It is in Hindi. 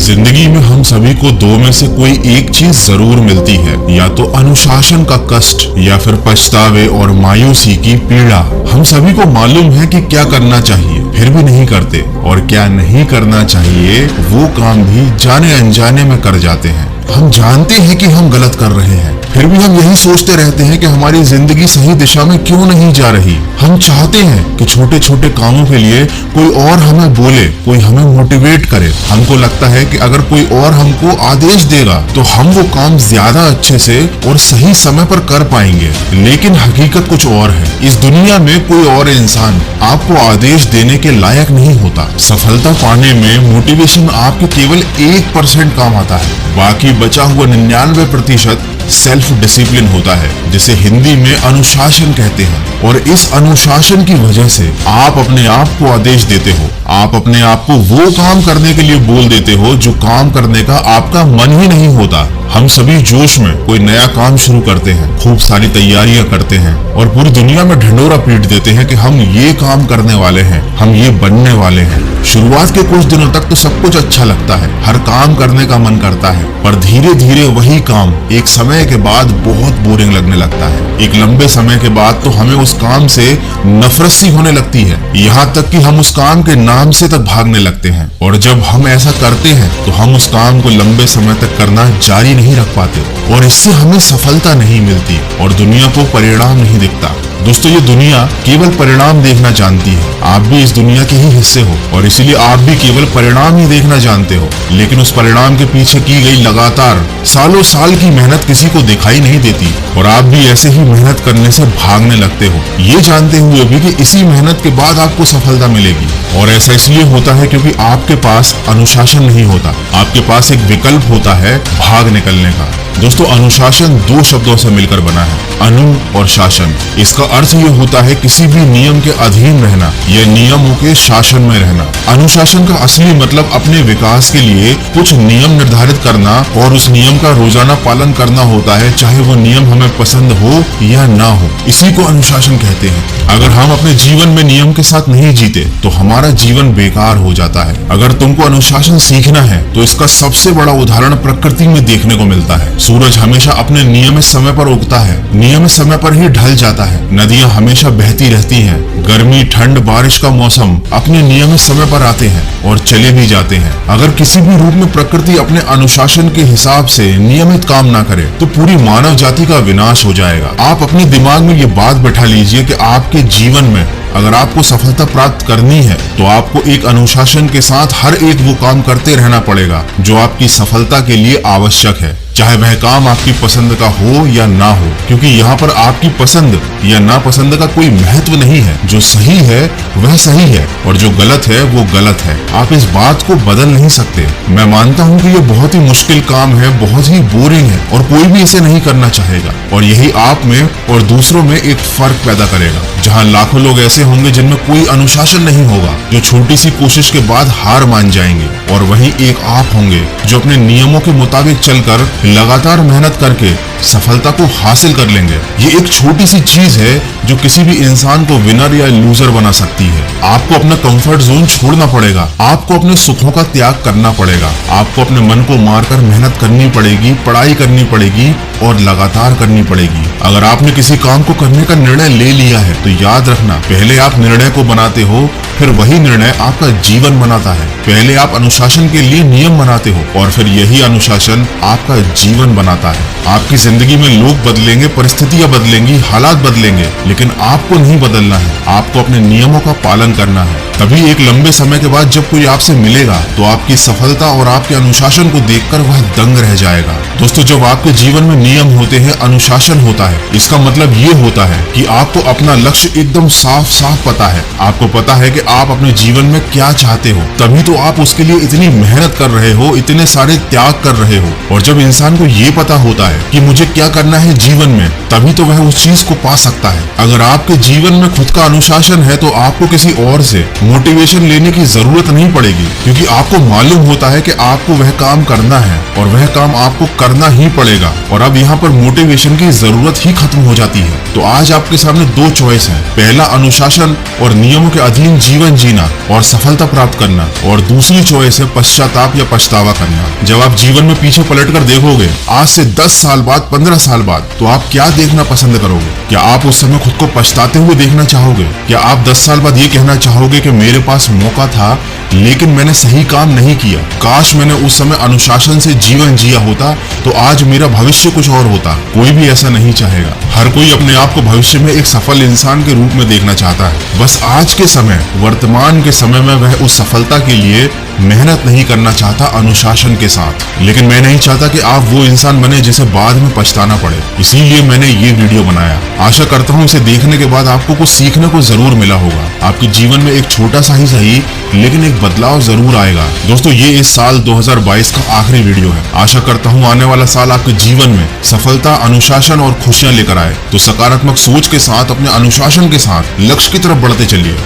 जिंदगी में हम सभी को दो में से कोई एक चीज जरूर मिलती है, या तो अनुशासन का कष्ट या फिर पछतावे और मायूसी की पीड़ा। हम सभी को मालूम है कि क्या करना चाहिए फिर भी नहीं करते, और क्या नहीं करना चाहिए वो काम भी जाने अनजाने में कर जाते हैं। हम जानते हैं कि हम गलत कर रहे हैं, फिर भी हम यही सोचते रहते हैं कि हमारी जिंदगी सही दिशा में क्यों नहीं जा रही। हम चाहते हैं कि छोटे छोटे कामों के लिए कोई और हमें बोले, कोई हमें मोटिवेट करे। हमको लगता है कि अगर कोई और हमको आदेश देगा तो हम वो काम ज्यादा अच्छे से और सही समय पर कर पाएंगे। लेकिन हकीकत कुछ और है। इस दुनिया में कोई और इंसान आपको आदेश देने के लायक नहीं होता। सफलता पाने में मोटिवेशन आपके केवल 1% काम आता है, बाकी बचा हुआ 99% सेल्फ डिसिप्लिन होता है, जिसे हिंदी में अनुशासन कहते हैं। और इस अनुशासन की वजह से आप अपने आप को आदेश देते हो, आप अपने आप को वो काम करने के लिए बोल देते हो जो काम करने का आपका मन ही नहीं होता। हम सभी जोश में कोई नया काम शुरू करते हैं, खूब सारी तैयारियां करते हैं और पूरी दुनिया में ढिंडोरा पीट देते हैं कि हम ये काम करने वाले हैं, हम ये बनने वाले हैं। शुरुआत के कुछ दिनों तक तो सब कुछ अच्छा लगता है, हर काम करने का मन करता है, पर धीरे धीरे वही काम एक समय के बाद बहुत बोरिंग लगने लगता है। एक लंबे समय के बाद तो हमें उस काम से नफरत सी होने लगती है, यहाँ तक कि हम उस काम के नाम से तक भागने लगते हैं। और जब हम ऐसा करते हैं तो हम उस काम को लंबे समय तक करना जारी नहीं रख पाते, और इससे हमें सफलता नहीं मिलती और दुनिया को परिणाम नहीं दिखता। दोस्तों, ये दुनिया केवल परिणाम देखना जानती है। आप भी इस दुनिया के ही हिस्से हो और इसीलिए आप भी केवल परिणाम ही देखना जानते हो, लेकिन उस परिणाम के पीछे की गई लगातार सालों साल की मेहनत किसी को दिखाई नहीं देती, और आप भी ऐसे ही मेहनत करने से भागने लगते हो, ये जानते हुए भी कि इसी मेहनत के बाद आपको सफलता मिलेगी। और ऐसा इसलिए होता है क्योंकि आपके पास अनुशासन नहीं होता, आपके पास एक विकल्प होता है भाग निकलने का। दोस्तों, अनुशासन 2 शब्दों से मिलकर बना है, अनु और शासन। इसका अर्थ ये होता है किसी भी नियम के अधीन रहना या नियमों के शासन में रहना। अनुशासन का असली मतलब अपने विकास के लिए कुछ नियम निर्धारित करना और उस नियम का रोजाना पालन करना होता है, चाहे वो नियम हमें पसंद हो या ना हो। इसी को अनुशासन कहते हैं। अगर हम अपने जीवन में नियम के साथ नहीं जीते तो हमारा जीवन बेकार हो जाता है। अगर तुमको अनुशासन सीखना है तो इसका सबसे बड़ा उदाहरण प्रकृति में देखने को मिलता है। सूरज हमेशा अपने नियमित समय पर उगता है, नियमित समय पर ही ढल जाता है। नदियां हमेशा बहती रहती हैं। गर्मी, ठंड, बारिश का मौसम अपने नियमित समय पर आते हैं और चले भी जाते हैं। अगर किसी भी रूप में प्रकृति अपने अनुशासन के हिसाब से नियमित काम ना करे तो पूरी मानव जाति का विनाश हो जाएगा। आप अपने दिमाग में ये बात बैठा लीजिए कि आपके जीवन में अगर आपको सफलता प्राप्त करनी है तो आपको एक अनुशासन के साथ हर एक वो काम करते रहना पड़ेगा जो आपकी सफलता के लिए आवश्यक है, चाहे वह काम आपकी पसंद का हो या ना हो, क्योंकि यहाँ पर आपकी पसंद या नापसंद का कोई महत्व नहीं है। जो सही है वह सही है और जो गलत है वो गलत है। आप इस बात को बदल नहीं सकते। मैं मानता हूँ कि ये बहुत ही मुश्किल काम है, बहुत ही बोरिंग है और कोई भी इसे नहीं करना चाहेगा, और यही आप में और दूसरों में एक फर्क पैदा करेगा। जहाँ लाखों लोग ऐसे होंगे जिनमें कोई अनुशासन नहीं होगा, जो छोटी सी कोशिश के बाद हार मान जाएंगे, और वहीं एक आप होंगे जो अपने नियमों के मुताबिक चलकर लगातार मेहनत करके सफलता को हासिल कर लेंगे। ये एक छोटी सी चीज है जो किसी भी इंसान को विनर या लूजर बना सकती है। आपको अपना कंफर्ट जोन छोड़ना पड़ेगा, आपको अपने सुखों का त्याग करना पड़ेगा, आपको अपने मन को मारकर मेहनत करनी पड़ेगी, पढ़ाई करनी पड़ेगी और लगातार करनी पड़ेगी। अगर आपने किसी काम को करने का निर्णय ले लिया है तो याद रखना, पहले आप निर्णय को बनाते हो, फिर वही निर्णय आपका जीवन बनाता है। पहले आप अनुशासन के लिए नियम बनाते हो और फिर यही अनुशासन आपका जीवन बनाता है। आपकी जिंदगी में लोग बदलेंगे, परिस्थितियां बदलेंगी, हालात बदलेंगे, लेकिन आपको नहीं बदलना है। आपको अपने नियमों का पालन करना है। तभी एक लंबे समय के बाद जब कोई आपसे मिलेगा तो आपकी सफलता और आपके अनुशासन को देखकर वह दंग रह जाएगा। दोस्तों, जब आपके जीवन में नियम होते हैं, अनुशासन होता है, इसका मतलब ये होता है कि आपको अपना लक्ष्य एकदम साफ साफ पता है। आपको पता है कि आप अपने जीवन में क्या चाहते हो, तभी तो आप उसके लिए इतनी मेहनत कर रहे हो, इतने सारे त्याग कर रहे हो। और जब इंसान को ये पता होता है कि मुझे क्या करना है जीवन में, तभी तो वह उस चीज को पा सकता है। अगर आपके जीवन में खुद का अनुशासन है तो आपको किसी और से मोटिवेशन लेने की जरूरत नहीं पड़ेगी, क्योंकि आपको मालूम होता है कि आपको वह काम करना है और वह काम आपको करना ही पड़ेगा। और अब यहाँ पर मोटिवेशन की जरूरत ही खत्म हो जाती है। तो आज आपके सामने दो चॉइस है, पहला अनुशासन और नियमों के अधीन जीवन जीना और सफलता प्राप्त करना, और दूसरी चॉइस है पश्चाताप या पछतावा करना। जब आप जीवन में पीछे पलटकर देखोगे आज से 10 साल बाद, 15 साल बाद, तो आप क्या देखना पसंद करोगे? क्या आप उस समय खुद को पछताते हुए देखना चाहोगे? क्या आप 10 साल बाद ये कहना चाहोगे कि मेरे पास मौका था लेकिन मैंने सही काम नहीं किया, काश मैंने उस समय अनुशासन से जीवन जिया होता तो आज मेरा भविष्य कुछ और होता? कोई भी ऐसा नहीं चाहेगा। हर कोई अपने आप को भविष्य में एक सफल इंसान के रूप में देखना चाहता है। बस आज के समय, वर्तमान के समय में वह उस सफलता के लिए मेहनत नहीं करना चाहता अनुशासन के साथ। लेकिन मैं नहीं चाहता कि आप वो इंसान बने जिसे बाद में पछताना पड़े, इसीलिए मैंने ये वीडियो बनाया। आशा करता हूँ इसे देखने के बाद आपको कुछ सीखने को जरूर मिला होगा। आपके जीवन में एक छोटा सा ही सही लेकिन एक बदलाव जरूर आएगा। दोस्तों, ये इस साल 2022 का आखिरी वीडियो है। आशा करता हूँ आने वाला साल आपके जीवन में सफलता, अनुशासन और खुशियां लेकर आए। तो सकारात्मक सोच के साथ, अपने अनुशासन के साथ लक्ष्य की तरफ बढ़ते चलिए।